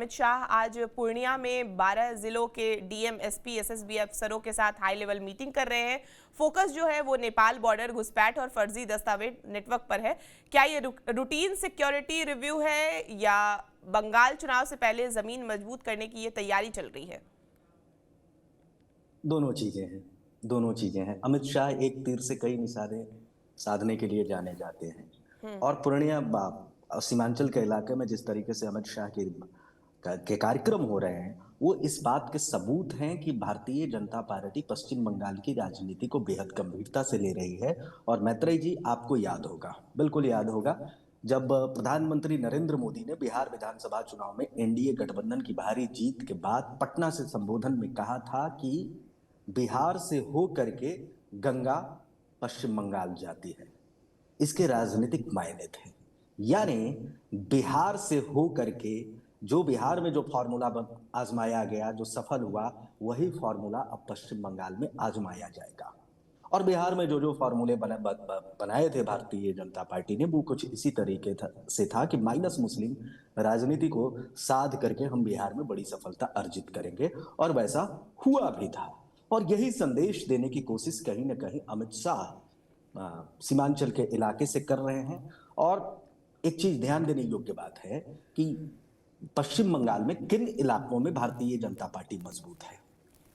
अमित शाह आज पूर्णिया में 12 जिलों के डीएम, एसपी, एसएसबी अफसरों के साथ हाई लेवल मीटिंग कर रहे हैं। फोकस जो है वो नेपाल बॉर्डर, घुसपैठ और फर्जी दस्तावेज नेटवर्क पर है। क्या ये रूटीन सिक्योरिटी रिव्यू है या बंगाल चुनाव से पहले जमीन मजबूत करने की ये तैयारी चल रही है? दोनों चीजें हैं। दोनों चीजें हैं। अमित शाह एक तीर से कई निशाने साधने के लिए जाने जाते हैं। और पूर्णिया सीमांचल के इलाके में जिस तरीके से अमित शाह के कार्यक्रम हो रहे हैं, वो इस बात के सबूत हैं कि भारतीय जनता पार्टी पश्चिम बंगाल की राजनीति को बेहद गंभीरता से ले रही है। और मैत्रेय जी, आपको याद होगा, बिल्कुल याद होगा, जब प्रधानमंत्री नरेंद्र मोदी ने बिहार विधानसभा चुनाव में एनडीए गठबंधन की भारी जीत के बाद पटना से संबोधन में कहा था कि बिहार से हो करके गंगा पश्चिम बंगाल जाती है। इसके राजनीतिक मायने थे। यानी बिहार से हो करके जो बिहार में जो फॉर्मूला आजमाया गया, जो सफल हुआ, वही फॉर्मूला अब पश्चिम बंगाल में आजमाया जाएगा। और बिहार में जो जो फॉर्मूले बनाए थे भारतीय जनता पार्टी ने, वो कुछ इसी तरीके से था कि माइनस मुस्लिम राजनीति को साध करके हम बिहार में बड़ी सफलता अर्जित करेंगे। और वैसा हुआ भी था। और यही संदेश देने की कोशिश कहीं ना कहीं अमित शाह सीमांचल के इलाके से कर रहे हैं। और एक चीज ध्यान देने योग्य बात है कि पश्चिम बंगाल में किन इलाकों में भारतीय जनता पार्टी मजबूत है।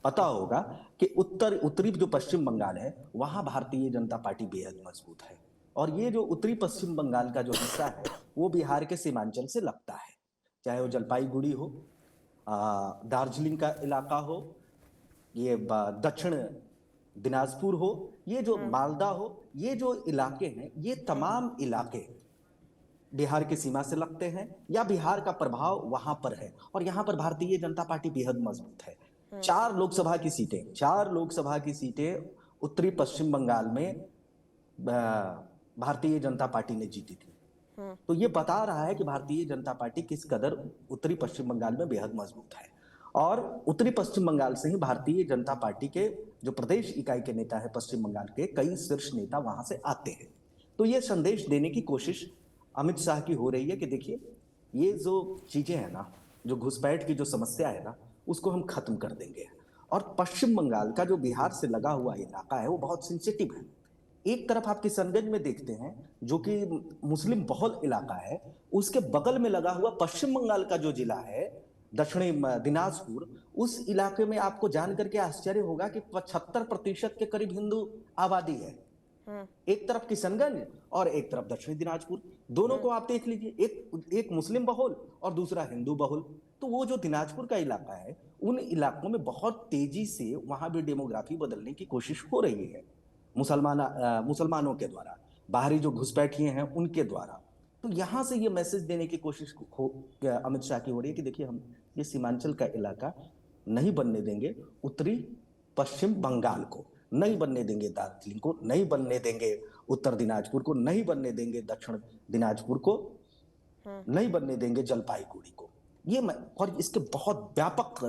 पता होगा कि उत्तरी जो पश्चिम बंगाल है, वहां भारतीय जनता पार्टी बेहद मजबूत है। और ये जो उत्तरी पश्चिम बंगाल का जो हिस्सा है, वो बिहार के सीमांचल से लगता है। चाहे वो जलपाईगुड़ी हो, दार्जिलिंग का इलाका हो, ये दक्षिण दिनाजपुर हो, ये जो मालदा हो, ये जो इलाके हैं, ये तमाम इलाके बिहार की सीमा से लगते हैं या बिहार का प्रभाव वहां पर है। और यहां पर भारतीय जनता पार्टी बेहद मजबूत है। चार लोकसभा की सीटें उत्तरी पश्चिम बंगाल में भारतीय जनता पार्टी ने जीती थी। तो ये बता रहा है कि भारतीय जनता पार्टी किस कदर उत्तरी पश्चिम बंगाल में बेहद मजबूत है। और उत्तरी पश्चिम बंगाल से ही भारतीय जनता पार्टी के जो प्रदेश इकाई के नेता है पश्चिम बंगाल के, कई शीर्ष नेता वहां से आते हैं। तो ये संदेश देने की कोशिश अमित शाह की हो रही है कि देखिए, ये जो चीजें है ना, जो घुसपैठ की जो समस्या है ना, उसको हम खत्म कर देंगे। और पश्चिम बंगाल का जो बिहार से लगा हुआ इलाका है, वो बहुत सेंसिटिव है। एक तरफ आप किशनगंज में देखते हैं, जो कि मुस्लिम बहुल इलाका है, उसके बगल में लगा हुआ पश्चिम बंगाल का जो जिला है दक्षिणी दिनाजपुर, उस इलाके में आपको जान करके आश्चर्य होगा कि 75% के करीब हिंदू आबादी है। एक तरफ किशनगंज और एक तरफ दक्षिणी दिनाजपुर, दोनों को आप देख लीजिए, एक मुस्लिम बहुल और दूसरा हिंदू बहुल। तो वो जो दिनाजपुर का इलाका है, उन इलाकों में बहुत तेजी से वहां भी डेमोग्राफी बदलने की कोशिश हो रही है मुसलमानों के द्वारा, बाहरी जो घुसपैठिए हैं उनके द्वारा। तो यहां से ये मैसेज देने की कोशिश अमित शाह की हो रही है कि देखिए, हम ये सीमांचल का इलाका नहीं बनने देंगे, उत्तरी पश्चिम बंगाल को नहीं बनने देंगे, दार्जिलिंग को नहीं बनने देंगे, उत्तर दिनाजपुर को नहीं बनने देंगे, दक्षिण दिनाजपुर को नहीं बनने देंगे, जलपाईगुड़ी को। और इसके बहुत व्यापक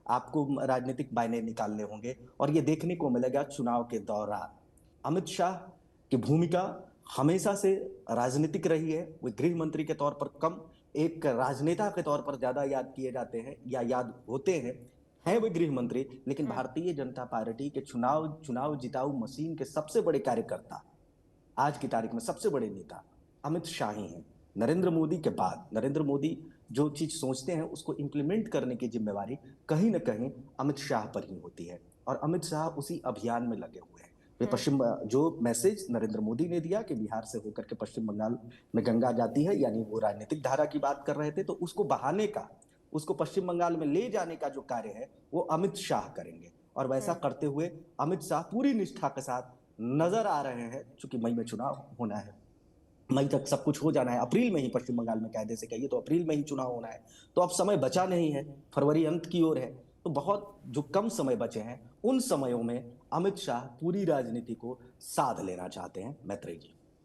आपको राजनीतिक मायने निकालने होंगे। और ये देखने को मिलेगा चुनाव के दौरान। अमित शाह की भूमिका हमेशा से राजनीतिक रही है। वो गृह मंत्री के तौर पर कम, एक राजनेता के तौर पर ज्यादा याद किए जाते हैं या याद होते हैं वो गृह मंत्री। लेकिन भारतीय जनता पार्टी के चुनाव जिताऊ मशीन के सबसे बड़े कार्यकर्ता, आज की तारीख में सबसे बड़े नेता अमित शाह ही हैं। नरेंद्र मोदी के बाद, नरेंद्र मोदी जो चीज सोचते हैं उसको इंप्लीमेंट करने की जिम्मेवारी कहीं ना कहीं अमित शाह पर ही होती है। और अमित शाह उसी अभियान में लगे हुए हैं। वे पश्चिम जो मैसेज नरेंद्र मोदी ने दिया कि बिहार से होकर के पश्चिम बंगाल में गंगा जाती है, यानी वो राजनीतिक धारा की बात कर रहे थे, तो उसको बहाने का, उसको पश्चिम बंगाल में ले जाने का जो कार्य है वो अमित शाह करेंगे। और वैसा करते हुए अमित शाह पूरी निष्ठा के साथ नजर आ रहे हैं। चूंकि मई में चुनाव होना है, मई तक सब कुछ हो जाना है, अप्रैल में ही पश्चिम बंगाल में कायदे से कहिए तो अप्रैल में ही चुनाव होना है। तो अब समय बचा नहीं है, फरवरी अंत की ओर है। तो बहुत जो कम समय बचे हैं, उन समयों में अमित शाह पूरी राजनीति को साध लेना चाहते हैं। मैत्रेय जी।